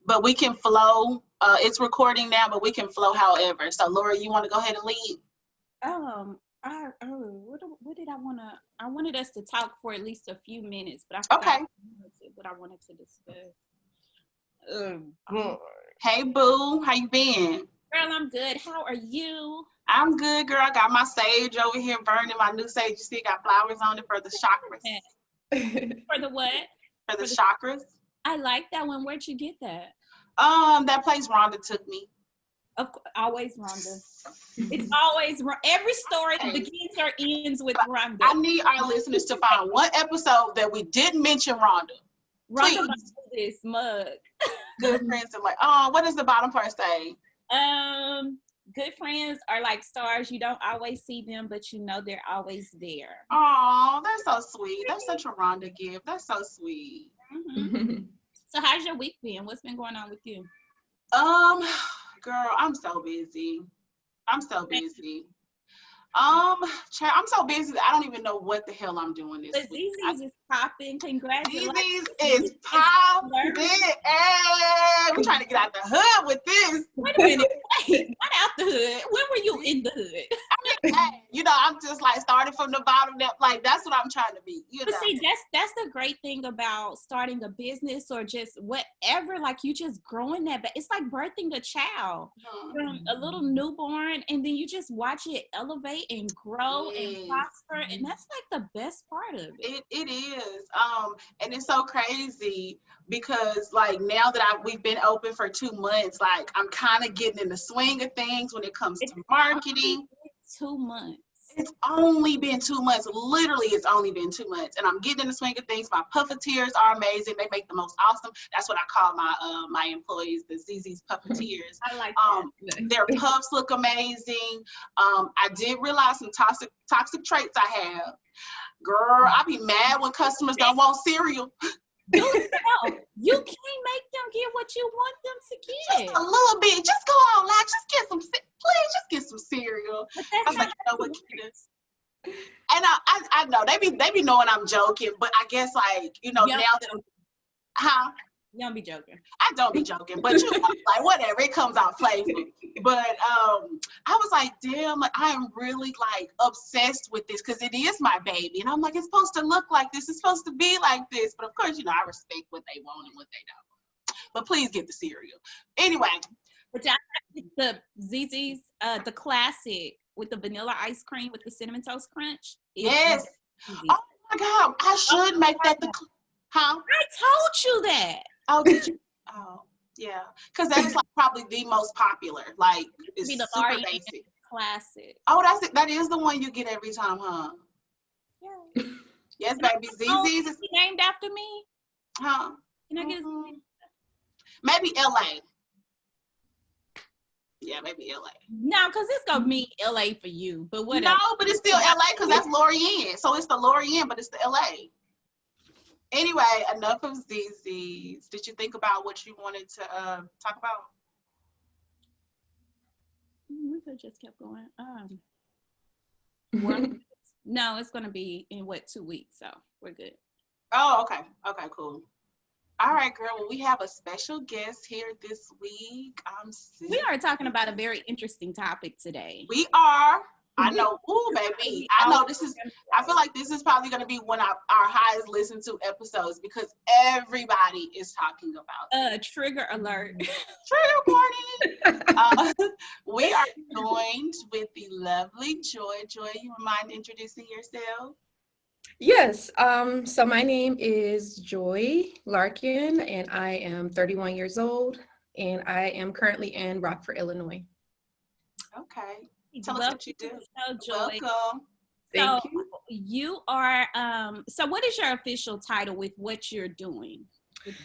but we can flow. It's recording now, but we can flow however. So, Laura, you want to go ahead and lead? What did I want to? I wanted us to talk for at least a few minutes, but I forgot what I wanted to discuss. Hey, boo, how you been? Girl, I'm good. How are you? I'm good, girl. I got my sage over here burning. My new sage. You see, it got flowers on it for the chakras. For the what? For the chakras. I like that one. Where'd you get that? That place Rhonda took me. Of course, always Rhonda. It's always every story begins or ends with Rhonda. I need our listeners to find one episode that we didn't mention Rhonda. Rhonda, this mug. Good friends are like, oh, what does the bottom part say? Good friends are like stars. You don't always see them, but you know they're always there. Oh, that's so sweet. That's such a Rhonda gift. That's so sweet. Mm-hmm. So how's your week been? What's been going on with you? Girl, I'm so busy. I'm so busy. I'm so busy that I don't even know what the hell I'm doing this week. Zzz's is popping. Congratulations. Zzz's is popping. Hey, we're trying to get out the hood with this. Wait a minute. Wait, not out the hood. When were you in the hood? I mean, hey, you know, I'm just like starting from the bottom. Like that's what I'm trying to be. You know? But see, that's the great thing about starting a business or just whatever. Like you just growing that. It's like birthing a child from a little newborn, and then you just watch it elevate and grow and prosper, and that's like the best part of it. It is, and it's so crazy because like now that we've been open for 2 months, like I'm kind of getting in the swing of things when it comes to marketing. 2 months. It's only been 2 months. Literally, it's only been 2 months, and I'm getting in the swing of things. My puppeteers are amazing. They make the most awesome. That's what I call my employees, the Zzz's puppeteers. I like that. Their puffs look amazing. I did realize some toxic traits I have. Girl, I be mad when customers don't want cereal. You can't make them get what you want them to get. Just a little bit. Just go on, like, just get some. Please, just get some cereal. I was like, you know what, Kita? And I know they be knowing I'm joking, but I guess like now that you don't be joking. I don't be joking, but you know, like whatever, it comes out playful. But I was like, damn, like I am really like obsessed with this because it is my baby, and I'm like, it's supposed to look like this, it's supposed to be like this. But of course, you know, I respect what they want and what they don't. But please get the cereal anyway. But y'all the Zzz's, the classic with the vanilla ice cream with the cinnamon toast crunch. Yes. Oh my God, I should make that the. Huh? I told you that. Oh, did you? Oh, yeah. Because that's like probably the most popular. Like, it's the super basic. Classic. Oh, that's it. That is the one you get every time, huh? Yeah. Yes, baby. Zzz's is named after me. Huh? Can I get maybe LA. Yeah, maybe LA. No, because it's gonna mean LA for you. But whatever. No, but it's still LA because that's LaurieAnn. So it's the LaurieAnn, but it's the LA. Anyway, enough of Zzz's. Did you think about what you wanted to talk about? We could just kept going. No, it's gonna be in 2 weeks, so we're good. Oh, okay. Okay, cool. All right, girl. Well, we have a special guest here this week. We are talking about a very interesting topic today. We are. I know. Ooh, baby. I know I feel like this is probably going to be one of our highest listened to episodes because everybody is talking about it. Trigger alert. Trigger warning. We are joined with the lovely Joy. Joy, you mind introducing yourself? Yes. So my name is Joy LaurieAnn, and I am 31 years old, and I am currently in Rockford, Illinois. Okay. Tell us what you do. Joy. Welcome. Thank you. You are, so what is your official title with what you're doing?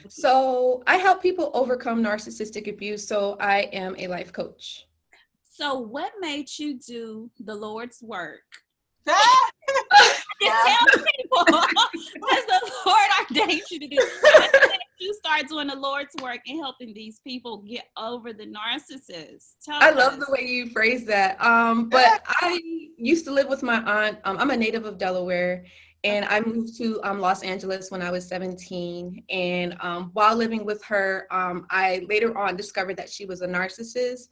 So I help people overcome narcissistic abuse. So I am a life coach. So what made you do the Lord's work? Yeah. Tell people what the Lord ordained you to do. You start doing the Lord's work and helping these people get over the narcissist. I love the way you phrase that. But I used to live with my aunt. I'm a native of Delaware, And I moved to Los Angeles when I was 17. And while living with her, I later on discovered that she was a narcissist.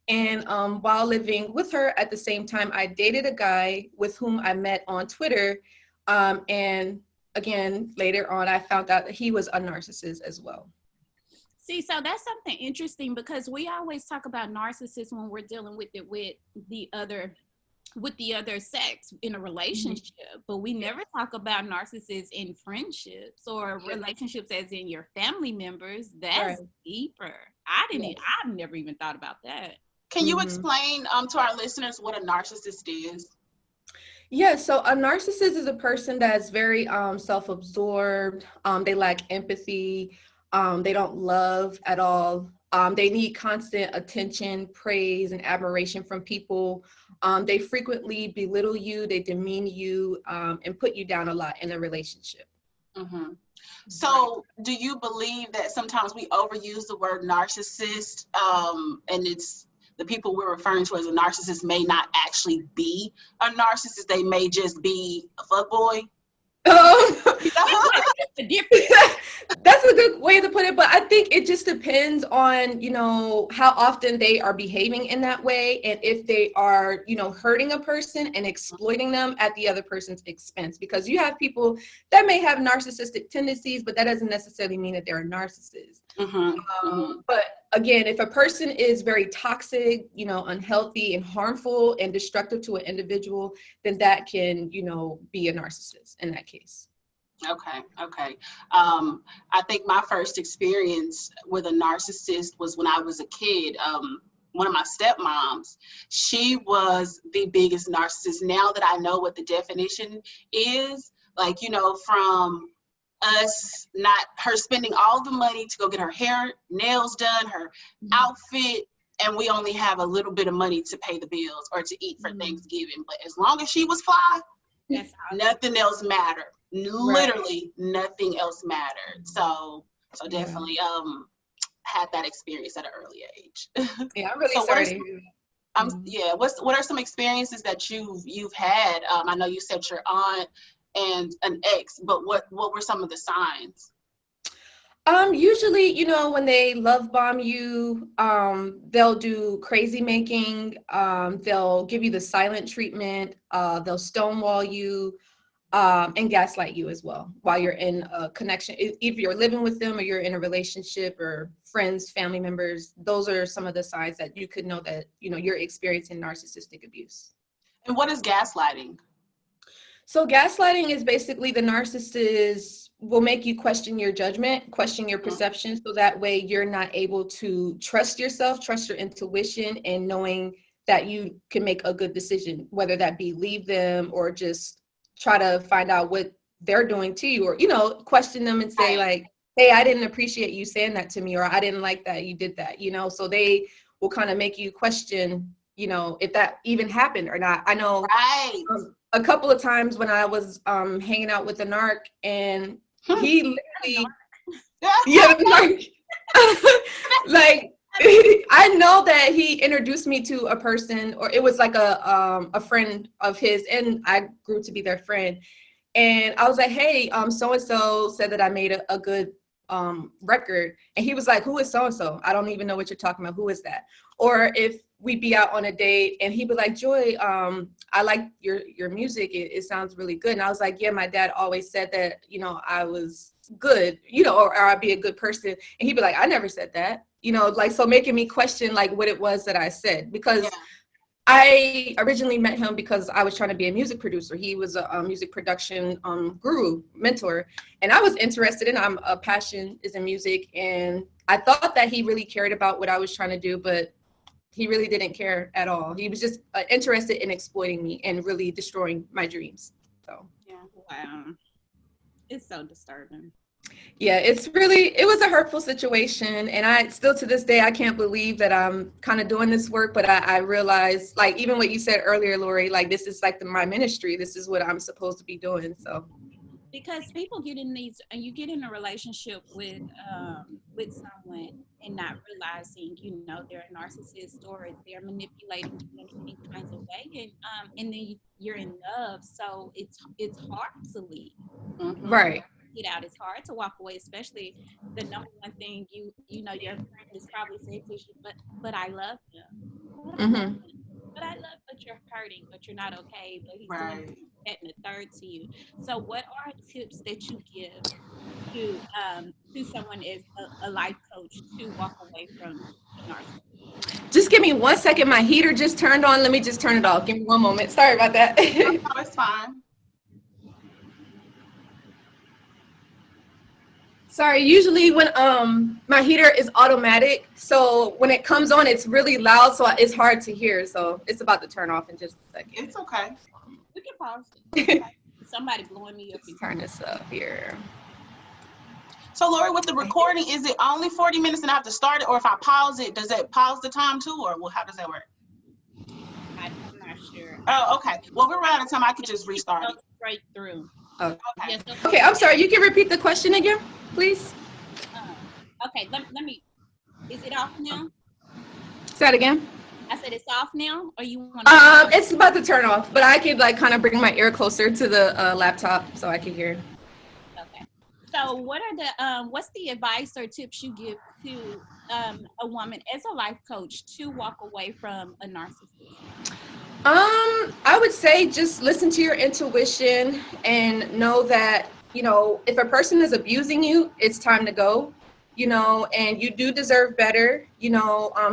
And while living with her at the same time, I dated a guy with whom I met on Twitter. And again, later on, I found out that he was a narcissist as well. See, so that's something interesting because we always talk about narcissists when we're dealing with it with the other sex in a relationship, but we never talk about narcissists in friendships or relationships as in your family members. That's deeper. I've never even thought about that. Can you explain to our listeners what a narcissist is? Yeah, so a narcissist is a person that's very self-absorbed. They lack empathy. They don't love at all. They need constant attention, praise, and admiration from people. They frequently belittle you, they demean you, and put you down a lot in a relationship. Mm-hmm. So do you believe that sometimes we overuse the word narcissist, and it's the people we're referring to as a narcissist may not actually be a narcissist, they may just be a fuckboy? That's a good way to put it, but I think it just depends on, how often they are behaving in that way, and if they are, hurting a person and exploiting them at the other person's expense. Because you have people that may have narcissistic tendencies, but that doesn't necessarily mean that they're a narcissist. But again, if a person is very toxic, unhealthy and harmful and destructive to an individual, then that can, be a narcissist in that case. Okay. I think my first experience with a narcissist was when I was a kid. One of my stepmoms, she was the biggest narcissist. Now that I know what the definition is, from us, not her spending all the money to go get her hair, nails done, her outfit, and we only have a little bit of money to pay the bills or to eat for Thanksgiving. But as long as she was fly, nothing else mattered. Literally nothing else mattered. So definitely had that experience at an early age. Yeah, I'm really sorry to hear that. What are some experiences that you've had? I know you said your aunt and an ex, but what were some of the signs? Usually, when they love bomb you, they'll do crazy making, they'll give you the silent treatment, they'll stonewall you, and gaslight you as well while you're in a connection. If you're living with them or you're in a relationship or friends, family members, those are some of the signs that you could know that, you're experiencing narcissistic abuse. And what is gaslighting? So gaslighting is basically the narcissist will make you question your judgment, question your perception, so that way you're not able to trust yourself, trust your intuition, and knowing that you can make a good decision, whether that be leave them or just try to find out what they're doing to you, or, question them and say like, hey, I didn't appreciate you saying that to me, or I didn't like that you did that, so they will kind of make you question, if that even happened or not. I know a couple of times when I was hanging out with the narc, and he literally, the narc, like, I know that he introduced me to a person, or it was like a friend of his, and I grew to be their friend. And I was like, hey, so-and-so said that I made a good record. And he was like, who is so-and-so? I don't even know what you're talking about. Who is that? Or if we'd be out on a date and he'd be like, Joy, I like your music. It sounds really good. And I was like, yeah, my dad always said that, I was good, or I'd be a good person. And he'd be like, I never said that. So making me question like what it was that I said, because I originally met him because I was trying to be a music producer. He was a music production guru, mentor, and I was interested in, a passion is in music. And I thought that he really cared about what I was trying to do, but he really didn't care at all. He was just interested in exploiting me and really destroying my dreams. So, wow. It's so disturbing. Yeah, it was a hurtful situation. And I still to this day, I can't believe that I'm kind of doing this work, but I realized, like, even what you said earlier, Laurie, like, this is like my ministry. This is what I'm supposed to be doing. So, because people get in you get in a relationship with someone, and not realizing, they're a narcissist or they're manipulating you in any kinds of way, and then you're in love, so it's hard to leave. Mm-hmm. Right. Get out. It's hard to walk away, especially the number one thing your friend is probably saying to you, but I love him. Mm-hmm. But I love, but you're hurting, but you're not okay, but he's Right. doing that and the third to you. So what are tips that you give to someone as a life coach to walk away from a narcissist? Just give me 1 second. My heater just turned on. Let me just turn it off. Give me 1 moment. Sorry about that. No, it's fine. Sorry, usually when my heater is automatic, so when it comes on, it's really loud, so it's hard to hear. So it's about to turn off in just a second. It's okay. We can pause it. Somebody blowing me up. Turn this up here. So Laurie, with the recording, is it only 40 minutes and I have to start it, or if I pause it, does it pause the time too, or how does that work? I'm not sure. Oh, okay. Well, we're out of time. I could just restart it. Straight through. Oh. Okay. Yes, Okay, I'm sorry. You can repeat the question again, please? Okay, let me, is it off now? Say that again. I said it's off now, or you want to? It's about to turn off, but I could kind of bring my ear closer to the laptop so I can hear. Okay. So what's the advice or tips you give to a woman as a life coach to walk away from a narcissist? I would say just listen to your intuition and know that, if a person is abusing you, it's time to go, and you do deserve better,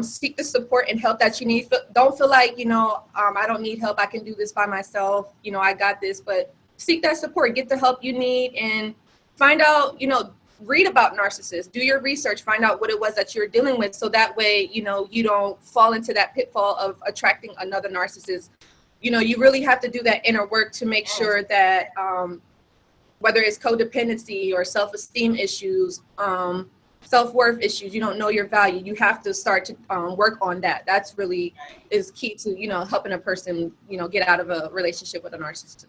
seek the support and help that you need. Don't feel like, I don't need help. I can do this by myself. I got this, but seek that support, get the help you need, and find out, read about narcissists, do your research, find out what it was that you're dealing with. So that way, you don't fall into that pitfall of attracting another narcissist. You really have to do that inner work to make sure that whether it's codependency or self-esteem issues, self-worth issues, you don't know your value, you have to start to work on that. That's really is key to, helping a person, get out of a relationship with a narcissist.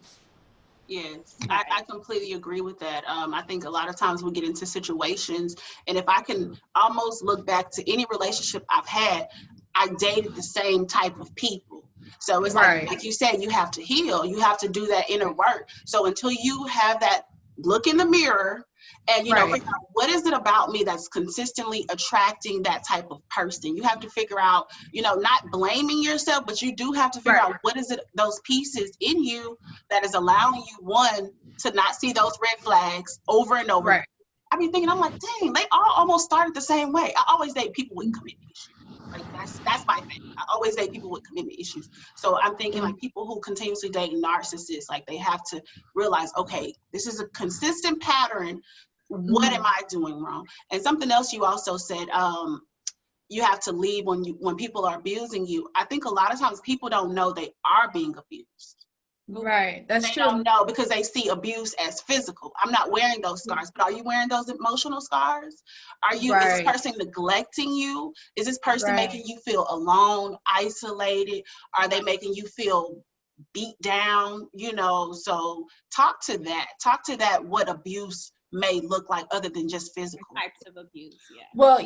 Yes, I completely agree with that. I think a lot of times we get into situations, and if I can almost look back to any relationship I've had, I dated the same type of people. So it's like you said, you have to heal. You have to do that inner work. So until you have that look in the mirror and, figure out what is it about me that's consistently attracting that type of person. You have to figure out, not blaming yourself, but you do have to figure out what is it, those pieces in you that is allowing you, one, to not see those red flags over and over. Right. I be thinking, I'm like, dang, they all almost started the same way. I always date people with commitment issues. Like that's my thing. I always date people with commitment issues. So I'm thinking like people who continuously date narcissists, like they have to realize, okay, this is a consistent pattern. What am I doing wrong? And something else you also said, you have to leave when people are abusing you. I think a lot of times people don't know they are being abused. Right, that's true. They don't know because they see abuse as physical. I'm not wearing those scars, but are you wearing those emotional scars? Is this person neglecting you? Is this person making you feel alone, isolated? Are they making you feel beat down? So talk to that, what abuse may look like other than just physical. Types of abuse, yeah. Well,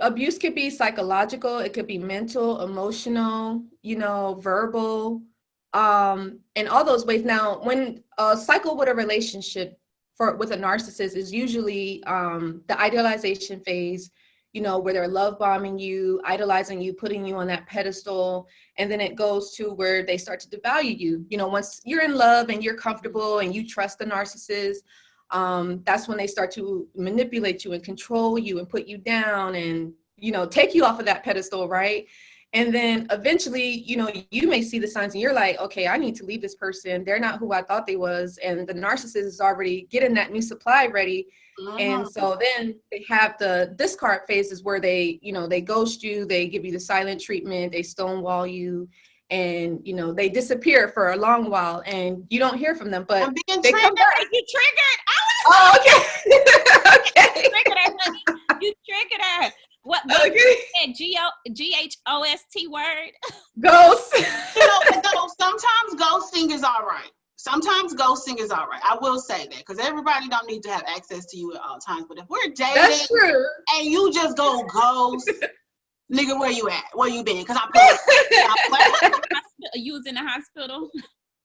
abuse could be psychological, it could be mental, emotional, verbal, in all those ways. Now, when a cycle with a relationship with a narcissist is usually the idealization phase, where they're love bombing you, idolizing you, putting you on that pedestal, and then it goes to where they start to devalue you. Once you're in love and you're comfortable and you trust the narcissist, that's when they start to manipulate you and control you and put you down and, take you off of that pedestal, right? And then eventually, you may see the signs and you're like, okay, I need to leave this person. They're not who I thought they was. And the narcissist is already getting that new supply ready. And so then they have the discard phases where they, they ghost you, they give you the silent treatment, they stonewall you, and, they disappear for a long while and you don't hear from them, but they come back. You triggered. Oh, okay. Okay. You triggered her. What okay. GHOST word? Ghost. Sometimes ghosting is all right. Sometimes ghosting is all right. I will say that, because everybody don't need to have access to you at all times. But if we're dating, that's true, and you just go ghost, nigga, where you at? Where you been? Because I put You was in the hospital.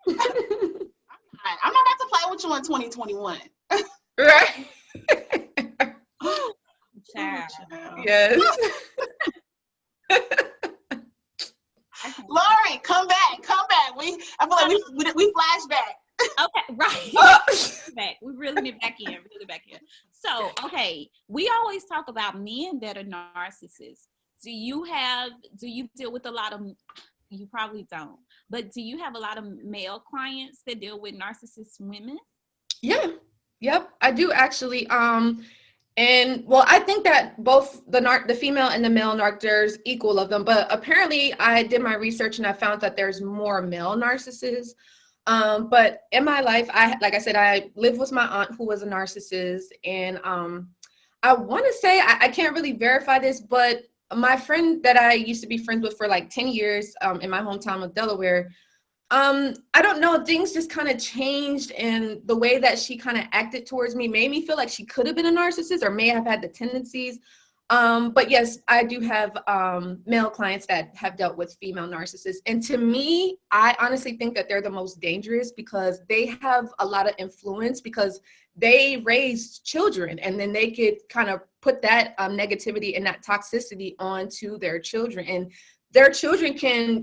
I'm not about to play with you in 2021. right? Child. Yes. Laurie, come back. I feel like we flashback. Okay, right. Back. We really need back in. So, okay, we always talk about men that are narcissists. Do you deal with a lot of, you probably don't, but do you have a lot of male clients that deal with narcissist women? Yeah. Yep, I do actually. And well, I think that both the female and the male narc, there's equal of them, but apparently I did my research and I found that there's more male narcissists. But in my life, like I said, I lived with my aunt who was a narcissist, and I want to say, I can't really verify this, but my friend that I used to be friends with for like 10 years in my hometown of Delaware, I don't know, things just kind of changed, and the way that she kind of acted towards me made me feel like she could have been a narcissist or may have had the tendencies. But yes, I do have male clients that have dealt with female narcissists. And to me, I honestly think that they're the most dangerous because they have a lot of influence, because they raise children, and then they could kind of put that negativity and that toxicity onto their children. And their children can,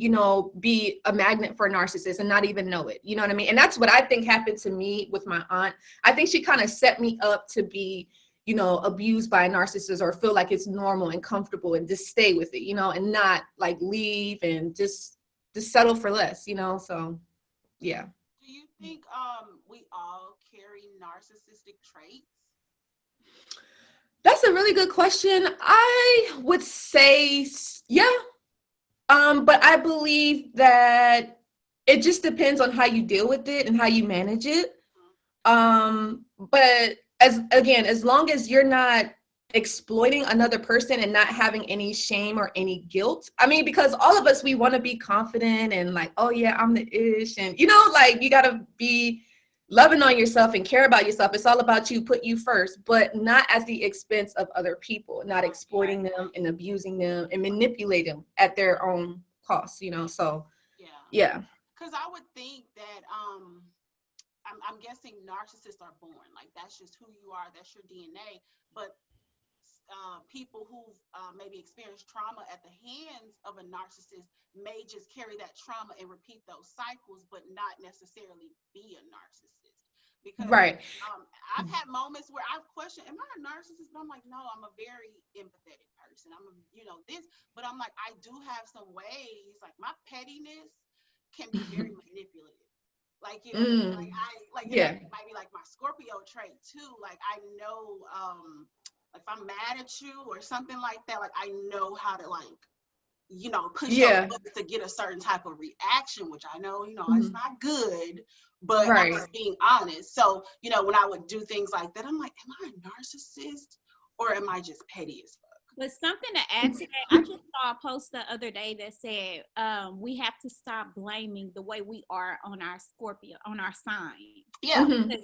be a magnet for a narcissist and not even know it. You know what I mean? And that's what I think happened to me with my aunt. I think she kind of set me up to be, abused by a narcissist, or feel like it's normal and comfortable and just stay with it, and not like leave and just settle for less, so yeah. Do you think we all carry narcissistic traits? That's a really good question. I would say yeah. But I believe that it just depends on how you deal with it and how you manage it. But as long as you're not exploiting another person and not having any shame or any guilt. I mean, because all of us, we want to be confident and like, oh yeah, I'm the ish. And, like you got to be loving on yourself and care about yourself. It's all about you, put you first, but not at the expense of other people, not exploiting them and abusing them and manipulating them at their own cost, so yeah. Because I would think that I'm guessing narcissists are born, like that's just who you are, that's your DNA, but people who've maybe experienced trauma at the hands of a narcissist may just carry that trauma and repeat those cycles, but not necessarily be a narcissist. Because right. I've had moments where I've questioned, am I a narcissist? But I'm like, no, I'm a very empathetic person. I'm this, but I'm like, I do have some ways, like my pettiness can be very manipulative. Like, it might be like my Scorpio trait too. Like I know, if I'm mad at you or something like that, like I know how to push those buttons to get a certain type of reaction, which I know, it's not good, but I'm just being honest. So, when I would do things like that, I'm like, am I a narcissist or am I just petty as fuck? But something to add to that, I just saw a post the other day that said we have to stop blaming the way we are on our Scorpio, on our sign. Yeah. Because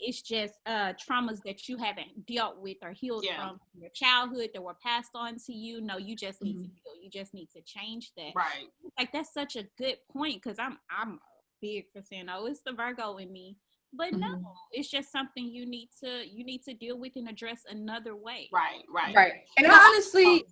it's just traumas that you haven't dealt with or healed from your childhood that were passed on to you. No, you just need to heal. You just need to change that. Right. Like that's such a good point, because I'm big for saying, oh, it's the Virgo in me. But no, it's just something you need to deal with and address another way. Right. And honestly,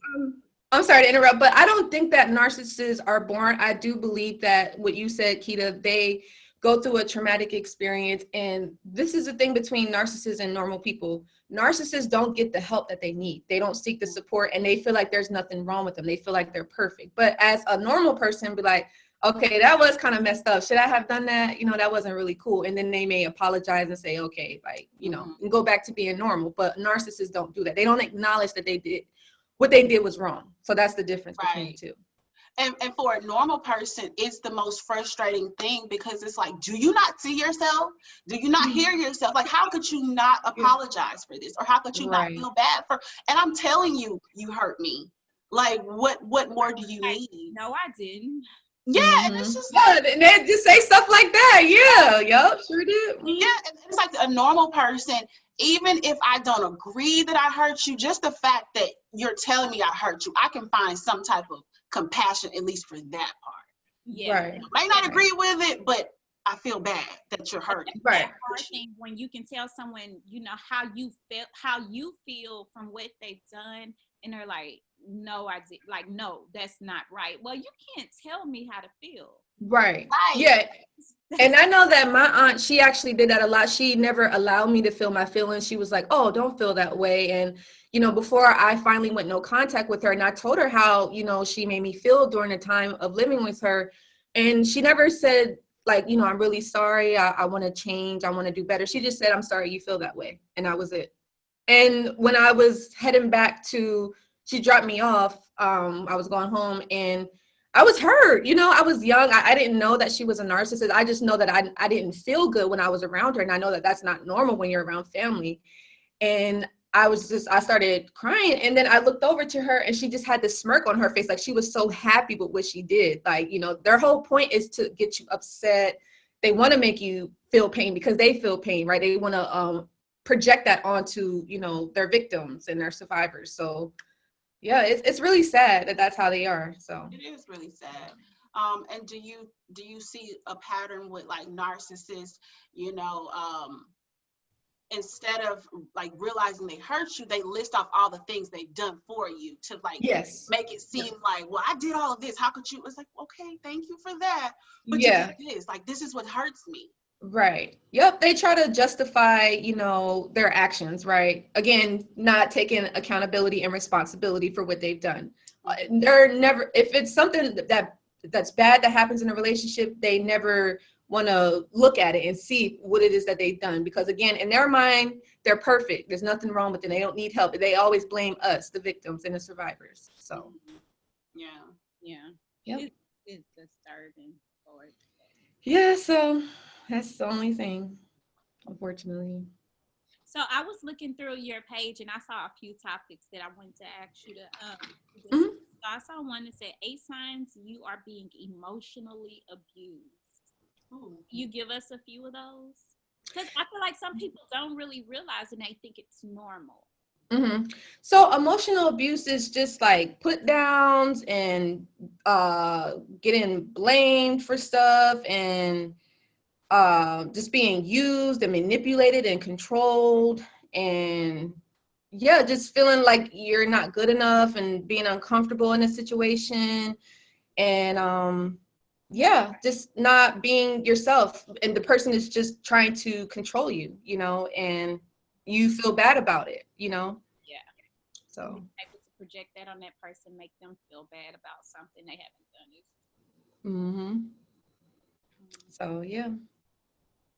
I'm sorry to interrupt, but I don't think that narcissists are born. I do believe that what you said, Kita, they go through a traumatic experience. And this is the thing between narcissists and normal people. Narcissists don't get the help that they need. They don't seek the support, and they feel like there's nothing wrong with them. They feel like they're perfect. But as a normal person, be like, okay, that was kind of messed up. Should I have done that? That wasn't really cool. And then they may apologize and say, okay, and go back to being normal. But narcissists don't do that. They don't acknowledge that what they did was wrong. So that's the difference between the two. And for a normal person, it's the most frustrating thing, because it's like, do you not see yourself? Do you not hear yourself? Like, how could you not apologize for this? Or how could you not feel bad for? And I'm telling you, you hurt me. Like, what more do you need? No, I didn't. Yeah, and it's just and they just say stuff like that. Yeah, yup, sure did. Yeah, and it's like a normal person, even if I don't agree that I hurt you, just the fact that you're telling me I hurt you, I can find some type of compassion, at least for that part. Yeah. Right. I might not agree with it, but I feel bad that you're hurting. Right. That hard thing when you can tell someone, how you feel from what they've done, and they're like, no, no, that's not right. Well, you can't tell me how to feel. Right. Yeah. And I know that my aunt, she actually did that a lot. She never allowed me to feel my feelings. She was like, oh, don't feel that way. And, before I finally went no contact with her, and I told her how, she made me feel during the time of living with her. And she never said, like, I'm really sorry. I want to change. I want to do better. She just said, I'm sorry you feel that way. And that was it. And when I was heading back she dropped me off. I was going home and I was hurt. I was young. I didn't know that she was a narcissist. I just know that I didn't feel good when I was around her. And I know that that's not normal when you're around family. And I started crying. And then I looked over to her and she just had this smirk on her face. Like she was so happy with what she did. Like, their whole point is to get you upset. They want to make you feel pain because they feel pain, right? They want to project that onto, their victims and their survivors. So yeah, it's really sad that that's how they are. So it is really sad. And do you see a pattern with like narcissists? Instead of like realizing they hurt you, they list off all the things they've done for you to like make it seem like, well, I did all of this. How could you? It's like, okay, thank you for that. But you did this. Like, this is what hurts me. Right. Yep. They try to justify, their actions, right? Again, not taking accountability and responsibility for what they've done. They're never, if it's something that's bad that happens in a relationship, they never want to look at it and see what it is that they've done. Because again, in their mind, they're perfect. There's nothing wrong with them. They don't need help. They always blame us, the victims and the survivors. So, yeah. Yep. It's disturbing. Yeah. So that's the only thing, unfortunately. So I was looking through your page and I saw a few topics that I wanted to ask you to. So I saw one that said 8 signs you are being emotionally abused. You give us a few of those? Because I feel like some people don't really realize and they think it's normal. So emotional abuse is just like put downs and getting blamed for stuff and just being used and manipulated and controlled, and just feeling like you're not good enough and being uncomfortable in a situation, and just not being yourself, and the person is just trying to control you, and you feel bad about it, so able to project that on that person, make them feel bad about something they haven't done. So yeah.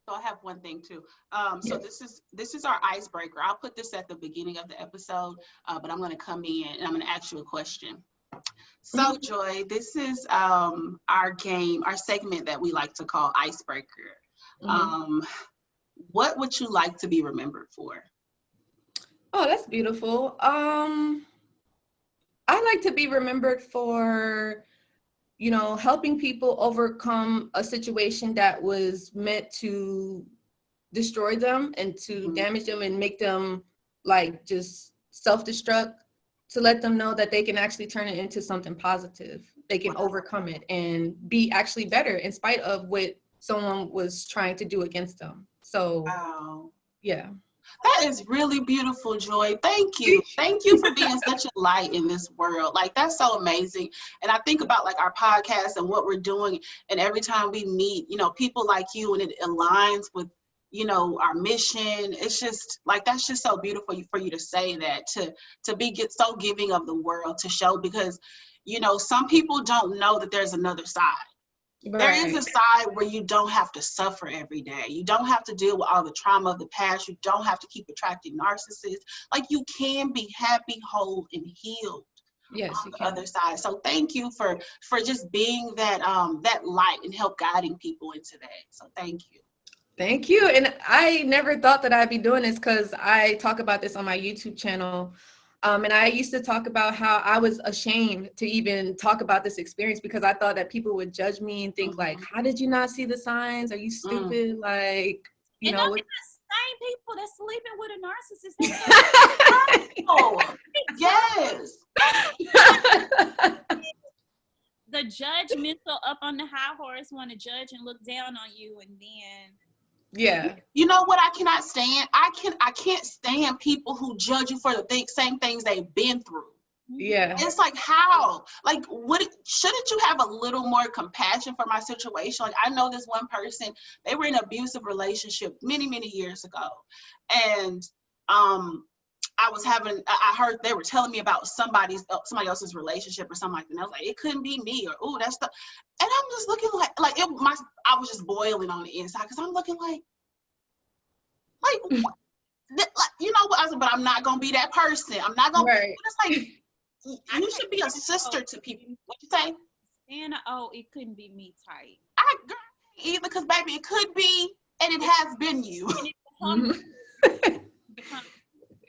So I have one thing too. So this is our icebreaker. I'll put this at the beginning of the episode, but I'm going to come in and I'm going to ask you a question. So Joy, this is our game, our segment that we like to call Icebreaker. What would you like to be remembered for? Oh, that's beautiful. I like to be remembered for, helping people overcome a situation that was meant to destroy them and to damage them and make them like just self-destruct, to let them know that they can actually turn it into something positive. They can overcome it and be actually better in spite of what someone was trying to do against them. So, yeah. That is really beautiful, Joy. Thank you. Thank you for being such a light in this world. Like, that's so amazing. And I think about like our podcast and what we're doing. And every time we meet, people like you, and it aligns with, our mission. It's just like, that's just so beautiful for you to say that, to be so giving of the world, to show, because, some people don't know that there's another side. Right. There is a side where you don't have to suffer every day. You don't have to deal with all the trauma of the past. You don't have to keep attracting narcissists. Like, you can be happy, whole, and healed. Yes, on the other side. So thank you for just being that that light and help guiding people into that. So thank you. Thank you. And I never thought that I'd be doing this, because I talk about this on my YouTube channel. And I used to talk about how I was ashamed to even talk about this experience because I thought that people would judge me and think like, how did you not see the signs? Are you stupid? Like, you know. It's the same people that's sleeping with a narcissist. Oh, yes. The judgmental up on the high horse want to judge and look down on you, and then You know what I cannot stand? I can't stand people who judge you for the same things they've been through. Yeah. It's like, how? Like, shouldn't you have a little more compassion for my situation? Like, I know this one person, they were in an abusive relationship many, many years ago. And I heard they were telling me about somebody else's relationship or something like that. And I was like, it couldn't be me, or, oh, that's the, and I'm just looking like I was just boiling on the inside because I'm looking like, what? You know what? I said, but I'm not going to be that person. I'm not going to, it's like, you should be a sister to people. What you say? It couldn't be me type. I agree either, because baby, it could be, and it has been you.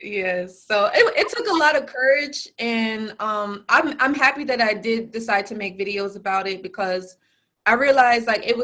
Yes. So it took a lot of courage, and I'm happy that I did decide to make videos about it because I realized like it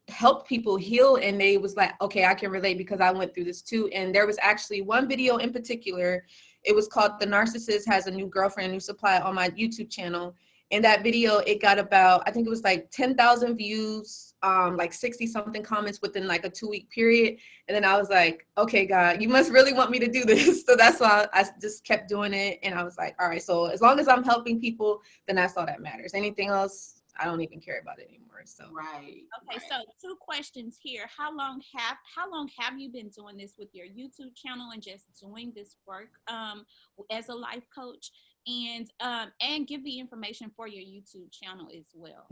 helped people heal, and they was like, okay, I can relate because I went through this too. And there was actually one video in particular. It was called "The Narcissist Has a New Girlfriend, New Supply" on my YouTube channel. In that video, it got about, I think it was like 10,000 views, like 60 something comments within like a 2-week period. And then I was like, okay, God, you must really want me to do this. So that's why I just kept doing it. And I was like, all right, so as long as I'm helping people, then that's all that matters. Anything else, I don't even care about it anymore. So right. Okay, so 2 questions here. How long have you been doing this with your YouTube channel and just doing this work as a life coach? And give the information for your YouTube channel as well.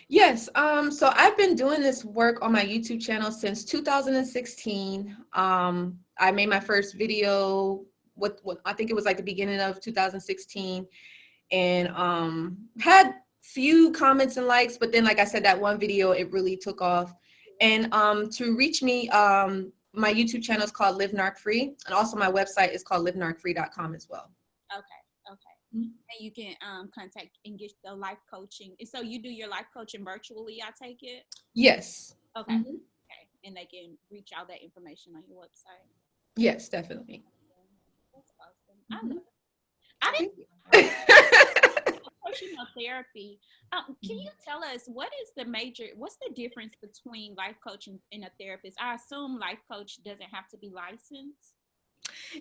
Yes. So I've been doing this work on my YouTube channel since 2016. I made my first video what I think it was like the beginning of 2016, and had few comments and likes, but then like I said, that one video, it really took off. And to reach me, my YouTube channel is called Live Narc Free, and also my website is called livenarcfree.com as well. Okay. And you can contact and get the life coaching. And so you do your life coaching virtually, I take it? Yes. Okay. Okay. And they can reach out that information on your website? Yes, definitely. That's awesome. I didn't therapy. Can you tell us what's the difference between life coaching and a therapist? I assume life coach doesn't have to be licensed.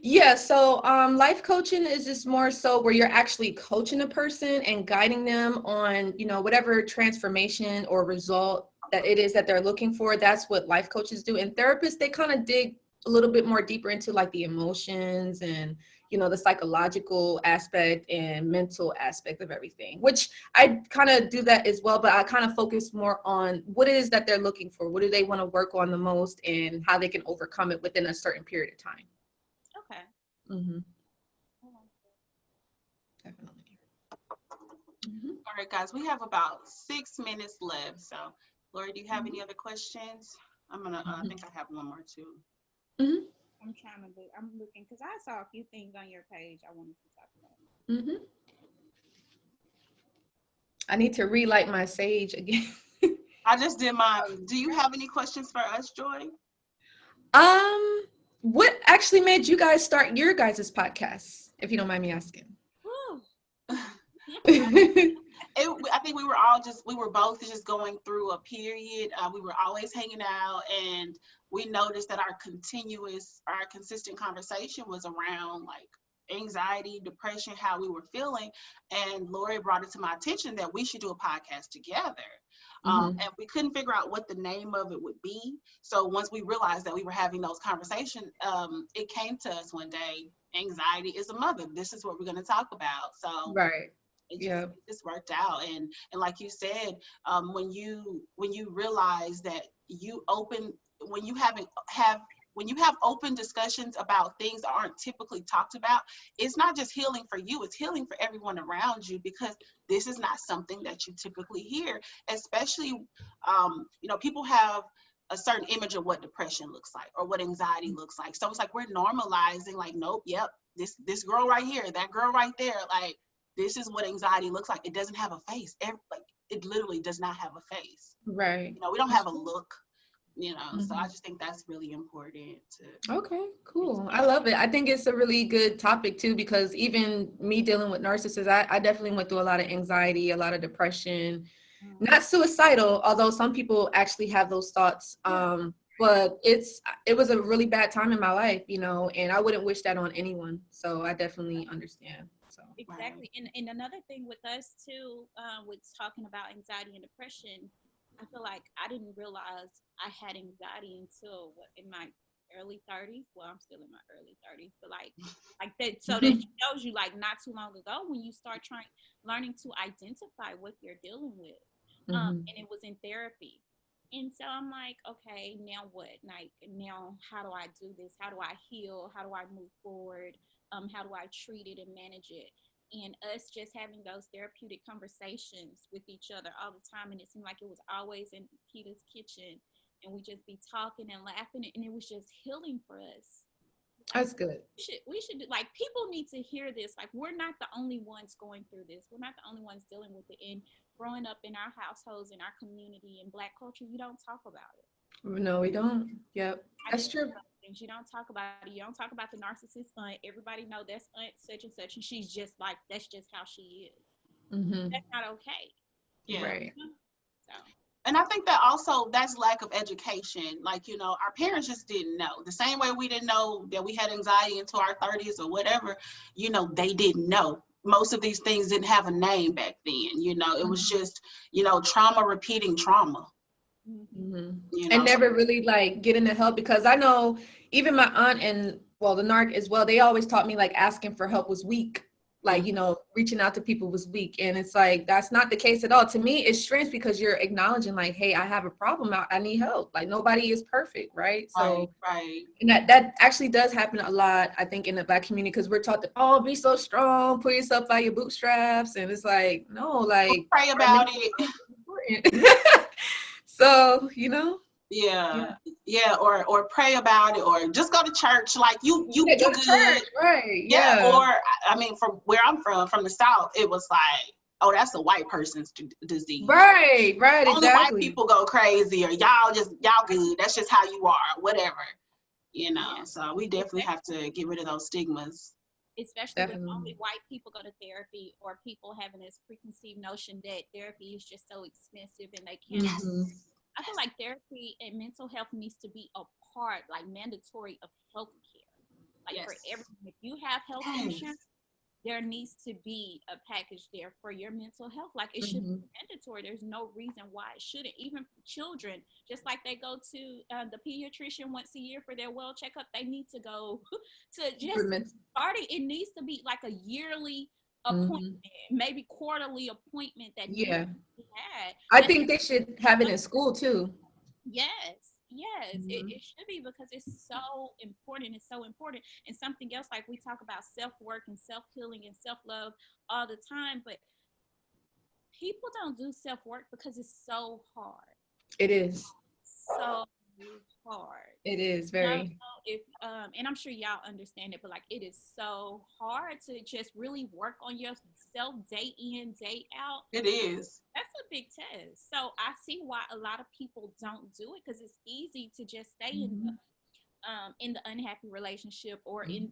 Yeah, so life coaching is just more so where you're actually coaching a person and guiding them on, whatever transformation or result that it is that they're looking for. That's what life coaches do. And therapists, they kind of dig a little bit more deeper into like the emotions and, the psychological aspect and mental aspect of everything, which I kind of do that as well. But I kind of focus more on what it is that they're looking for. What do they want to work on the most, and how they can overcome it within a certain period of time. Okay. Mm-hmm. Definitely. Mm-hmm. All right, guys, we have about 6 minutes left. So, Laurie, do you have any other questions? I think I have one more too. Mm-hmm. I'm looking because I saw a few things on your page I wanted to talk about. Mm-hmm. I need to relight my sage again. I just did mine. Do you have any questions for us, Joy? What actually made you guys start your guys' podcast, if you don't mind me asking? I think we were both just going through a period. We were always hanging out, and we noticed that our consistent conversation was around like anxiety, depression, how we were feeling. And Laurie brought it to my attention that we should do a podcast together. And we couldn't figure out what the name of it would be. So once we realized that we were having those conversations, it came to us one day, anxiety is a mother. This is what we're going to talk about. So right. It just worked out. And like you said, when you realize that when you have open discussions about things that aren't typically talked about, it's not just healing for you, it's healing for everyone around you, because this is not something that you typically hear, especially, people have a certain image of what depression looks like or what anxiety looks like. So it's like we're normalizing like, nope, yep, this girl right here, that girl right there, like, this is what anxiety looks like. It doesn't have a face. It literally does not have a face. Right. You know, we don't have a look, you know, so I just think that's really important to. Okay, cool. I love it. I think it's a really good topic too, because even me dealing with narcissists, I definitely went through a lot of anxiety, a lot of depression, not suicidal, although some people actually have those thoughts. But it was a really bad time in my life, you know, and I wouldn't wish that on anyone. So I definitely understand. So exactly. And another thing with us too, with talking about anxiety and depression, I feel like I didn't realize I had anxiety until in my early 30s. Well, I'm still in my early 30s, but like that. So that shows you, like, not too long ago when you start learning to identify what you're dealing with. And it was in therapy. And so I'm like, okay, now what? Like, now how do I do this? How do I heal? How do I move forward? How do I treat it and manage it? And us just having those therapeutic conversations with each other all the time. And it seemed like it was always in Kita's kitchen, and we just be talking and laughing, and it was just healing for us. That's good. We should like, people need to hear this. Like, we're not the only ones going through this. We're not the only ones dealing with it. And growing up in our households, in our community, in Black culture, you don't talk about it. No, we don't. Yep, that's true. You don't talk about it. You don't talk about the narcissist aunt. Everybody know that's aunt such and such, and she's just like, that's just how she is. That's not okay. Yeah. Right. So. And I think that also that's lack of education. Like, you know, our parents just didn't know. The same way we didn't know that we had anxiety into our 30s or whatever, you know, they didn't know. Most of these things didn't have a name back then. You know, it was just, you know, trauma repeating trauma. You know? And never really like getting the help, because I know even my aunt and, well, the narc as well, they always taught me like asking for help was weak. Like, you know, reaching out to people was weak. And it's like, that's not the case at all. To me, it's strength, because you're acknowledging like, hey, I have a problem. I need help. Like, nobody is perfect, right? So, and that actually does happen a lot, I think, in the Black community, because we're taught to, oh, be so strong, pull yourself by your bootstraps. And it's like, no, like, pray about it. So, you know. Yeah, or pray about it, or just go to church. Like, you go to church, right? Yeah. Or I mean, from where I'm from the South, it was like, oh, that's a white person's disease. Right. Only white people go crazy, or y'all good. That's just how you are, whatever. You know. So we definitely have to get rid of those stigmas. Especially when only white people go to therapy, or people having this preconceived notion that therapy is just so expensive and they can't. I feel like therapy and mental health needs to be a part, like mandatory, of healthcare. Like, for everyone, if you have health insurance, there needs to be a package there for your mental health. Like, it should be mandatory. There's no reason why it shouldn't. Even for children, just like they go to the pediatrician once a year for their well checkup, they need to go to just start it. It needs to be like a yearly appointment, maybe quarterly appointment that had. I think they should have it in school too. Yes, it should be, because it's so important. It's so important. And something else, like, we talk about self-work and self-healing and self-love all the time, but people don't do self-work because it's so hard. It is so hard. It is very. And I'm sure y'all understand it, but like, it is so hard to just really work on yourself day in, day out. It is. That's a big test. So I see why a lot of people don't do it, because it's easy to just stay in the unhappy relationship or in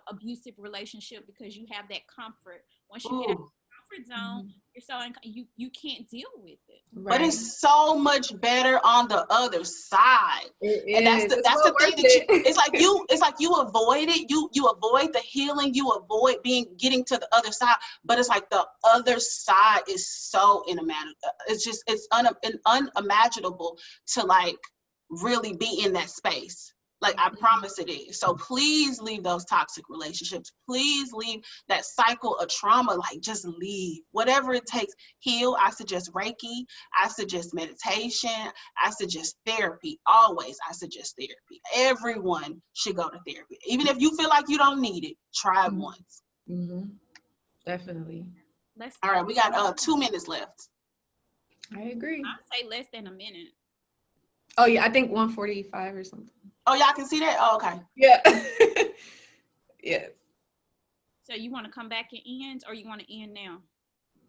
abusive relationship, because you have that comfort. Once you get out of the comfort zone, you're so you can't deal with it. But it's so much better on the other side. And that's the thing that it's like you avoid it. You avoid the healing. You avoid getting to the other side. But it's like the other side is so unimaginable. It's unimaginable to like really be in that space. Like, I promise it is. So please leave those toxic relationships. Please leave that cycle of trauma. Like, just leave. Whatever it takes. Heal. I suggest Reiki. I suggest meditation. I suggest therapy. Always, I suggest therapy. Everyone should go to therapy. Even if you feel like you don't need it, try it once. Definitely. All right, we got 2 minutes left. I agree. I'd say less than a minute. Oh, yeah, I think 1:45 or something. Oh, y'all can see that? Oh, okay. Yeah. Yes. So you want to come back and end, or you want to end now?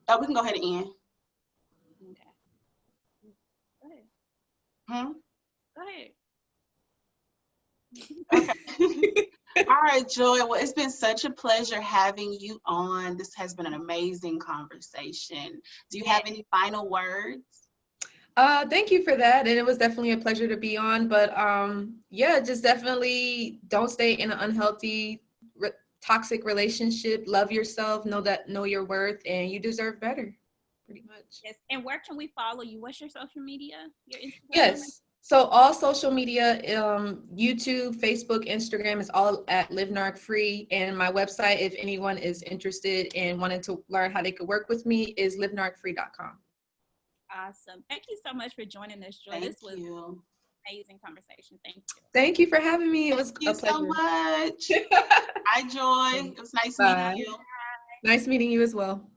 Oh, we can go ahead and end. Okay. Go ahead. Go ahead. Okay. All right, Joy. Well, it's been such a pleasure having you on. This has been an amazing conversation. Do you have any final words? Thank you for that. And it was definitely a pleasure to be on. But yeah, just definitely don't stay in an unhealthy, toxic relationship. Love yourself, know your worth, and you deserve better, pretty much. Yes. And where can we follow you? What's your social media? Your Instagram? Yes. So all social media, YouTube, Facebook, Instagram is all at Live Narc Free. And my website, if anyone is interested in wanting to learn how they could work with me, is livenarcfree.com. Awesome. Thank you so much for joining us, Joy. This was an amazing conversation. Thank you. Thank you for having me. It was a pleasure. Thank you so much. Hi, Joy. It was nice meeting you. Nice meeting you as well.